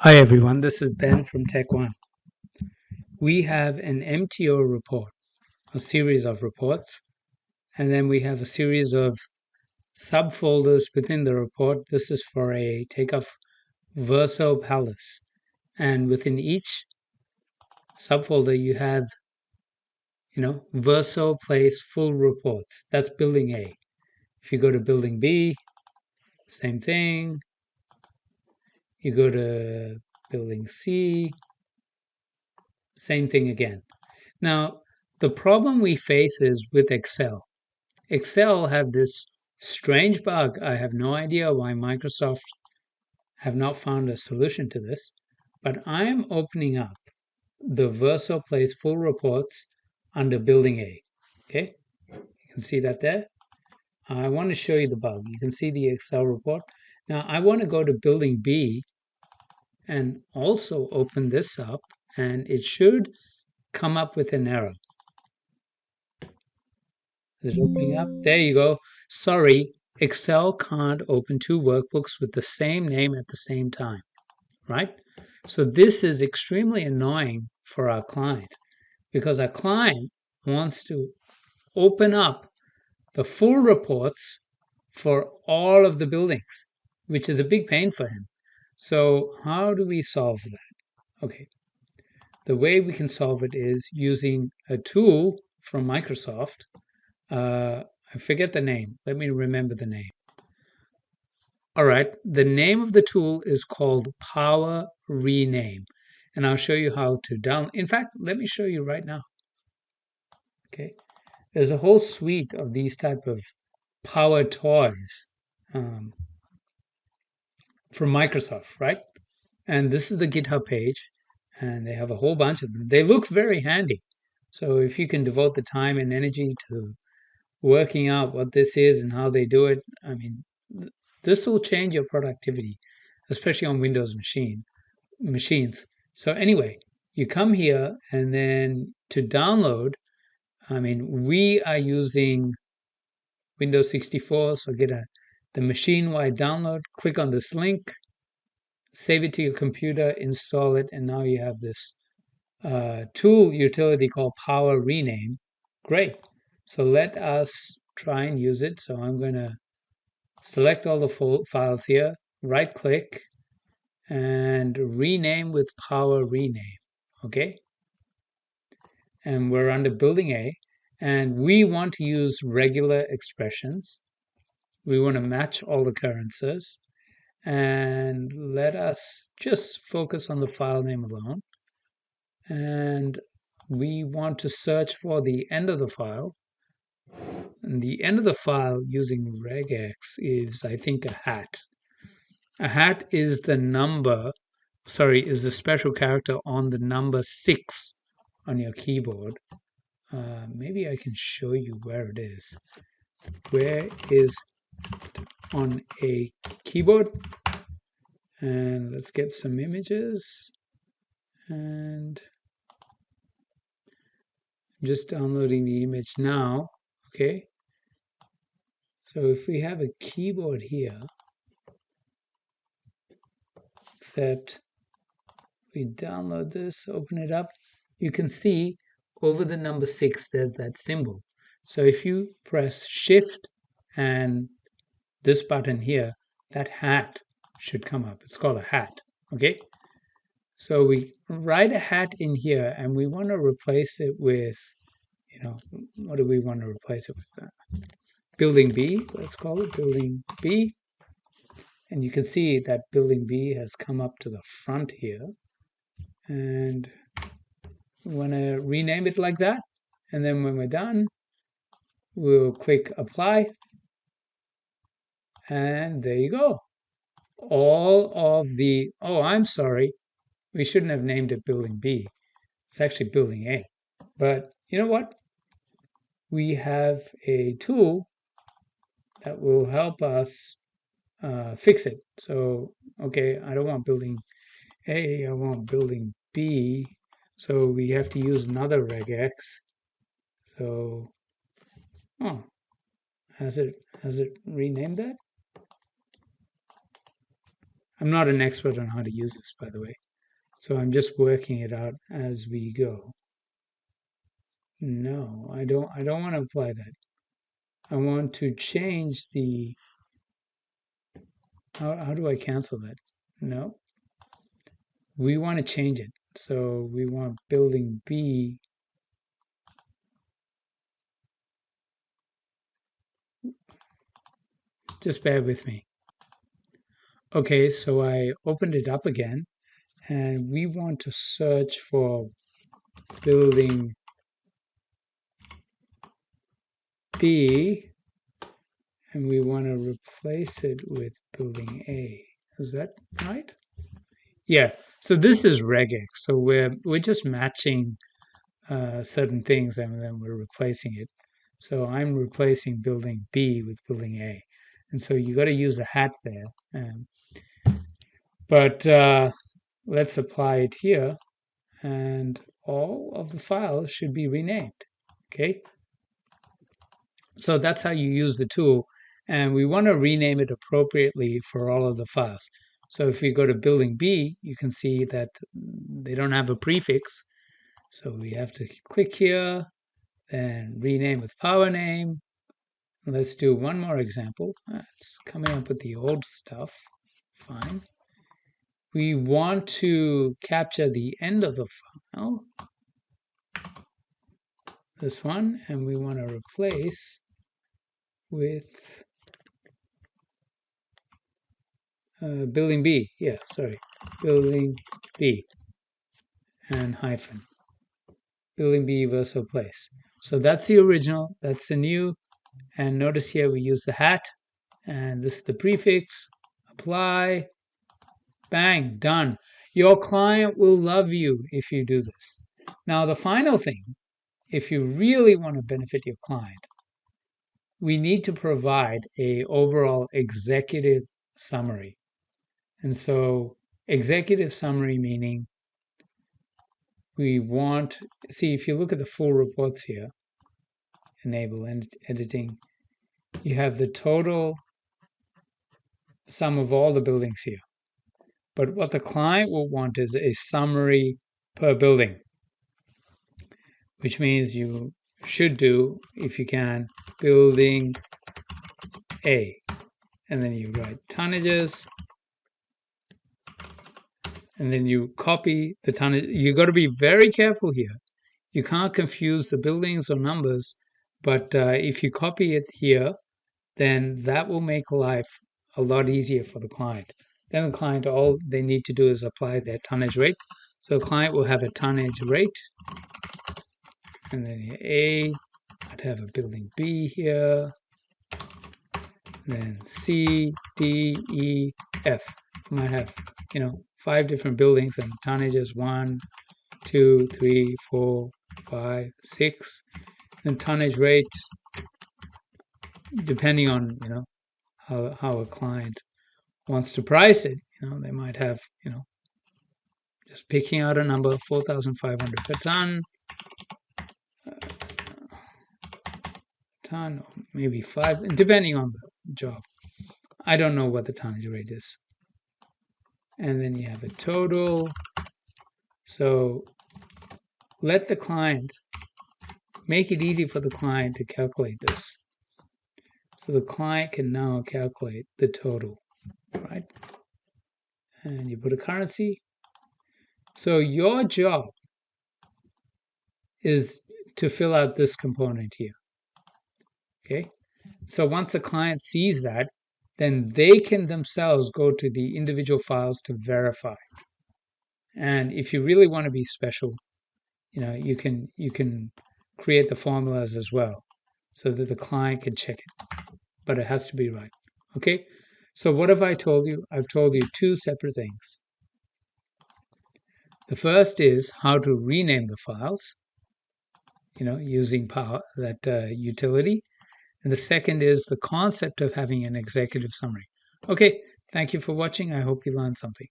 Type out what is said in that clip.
Hi everyone, this is Ben from Tech One. We have an MTO report, a series of reports, and then we have a series of subfolders within the report. This is for a takeoff Verso Palace. And within each subfolder, you have, Verso Place full reports. That's building A. If you go to building B, same thing. You go to building C, same thing again. Now, the problem we face is with Excel. Excel have this strange bug. I have no idea why Microsoft have not found a solution to this, but I'm opening up the Verso Place full reports under Building A. Okay, you can see that there. I want to show you the bug. You can see the Excel report. Now I want to go to Building B and also open this up, and it should come up with an error. Is it opening up? There you go. Sorry, Excel can't open two workbooks with the same name at the same time, right? So this is extremely annoying for our client because our client wants to open up the full reports for all of the buildings, which is a big pain for him. So how do we solve that? Okay, the way we can solve it is using a tool from Microsoft. I forget the name. Let me remember the name. All right, the name of the tool is called Power Rename, and I'll show you how to download. In fact, let me show you right now. Okay, there's a whole suite of these type of power toys from Microsoft, right? And this is the GitHub page, and they have a whole bunch of them. They look very handy. So if you can devote the time and energy to working out what this is and how they do it, I mean, this will change your productivity, especially on Windows machines. So anyway, you come here and then to download, I mean, we are using Windows 64, so get the machine-wide download, click on this link, save it to your computer, install it, and now you have this tool utility called Power Rename. Great. So let us try and use it. So I'm going to select all the files here, right click, and rename with Power Rename. Okay? And we're under Building A, and we want to use regular expressions. We want to match all the occurrences, and let us just focus on the file name alone. And we want to search for the end of the file. And the end of the file using regex is, I think, a hat. A hat is the number, is the special character on the number 6 on your keyboard. Maybe I can show you where it is. Where is it on a keyboard? And let's get some images. And I'm just downloading the image now. Okay. So if we have a keyboard here, that we download this, open it up, you can see over the number 6, there's that symbol. So if you press Shift and this button here, that hat should come up. It's called a hat, okay? So we write a hat in here, and we want to replace it with, what do we want to replace it with? Building B, let's call it Building B. And you can see that Building B has come up to the front here. And we want to rename it like that. And then when we're done, we'll click Apply. And there you go. All of the, oh, I'm sorry. We shouldn't have named it Building B. It's actually Building A. But you know what? We have a tool that will help us fix it. So, okay, I don't want Building A, I want Building B. So we have to use another regex. So, oh, has it renamed that? I'm not an expert on how to use this, by the way. So I'm just working it out as we go. No, I don't want to apply that. I want to change the, how do I cancel that? No, we want to change it. So we want building B. Just bear with me. Okay, so I opened it up again, and we want to search for building B, and we want to replace it with building A. Is that right? Yeah. So this is regex. So we're just matching certain things, and then we're replacing it. So I'm replacing building B with building A, and so you got to use a hat there. But let's apply it here, and all of the files should be renamed. Okay. So that's how you use the tool, and we want to rename it appropriately for all of the files. So if we go to building B, you can see that they don't have a prefix. So we have to click here, then rename with power name. Let's do one more example. It's coming up with the old stuff. Fine. We want to capture the end of the file, this one, and we want to replace with building B. Yeah, sorry. Building B and hyphen. Building B versus place. So that's the original, that's the new. And notice here we use the hat, and this is the prefix. Apply. Bang, done. Your client will love you if you do this. Now, the final thing, if you really want to benefit your client, we need to provide a overall executive summary. And so executive summary meaning we want, see, if you look at the full reports here, enable editing, you have the total sum of all the buildings here. But what the client will want is a summary per building, which means you should do, if you can, building A. And then you write tonnages. And then you copy the tonnage. You got to be very careful here. You can't confuse the buildings or numbers. But if you copy it here, then that will make life a lot easier for the client. Then the client, all they need to do is apply their tonnage rate. So the client will have a tonnage rate. And then A, I'd have a building B here. Then C, D, E, F. You might have, 5 different buildings, and tonnage is 1, 2, 3, 4, 5, 6. And tonnage rates, depending on, how a client wants to price it, they might have, just picking out a number, 4,500 per ton, or maybe 5, depending on the job. I don't know what the tonnage rate is. And then you have a total. So let the client, make it easy for the client to calculate this. So the client can now calculate the total, right? And you put a currency. So your job is to fill out this component here. Okay. So once the client sees that, then they can themselves go to the individual files to verify. And if you really want to be special, you can create the formulas as well so that the client can check it. But it has to be right. Okay? So what have I told you? I've told you 2 separate things. The first is how to rename the files, using power, that utility. And the second is the concept of having an executive summary. Okay, thank you for watching. I hope you learned something.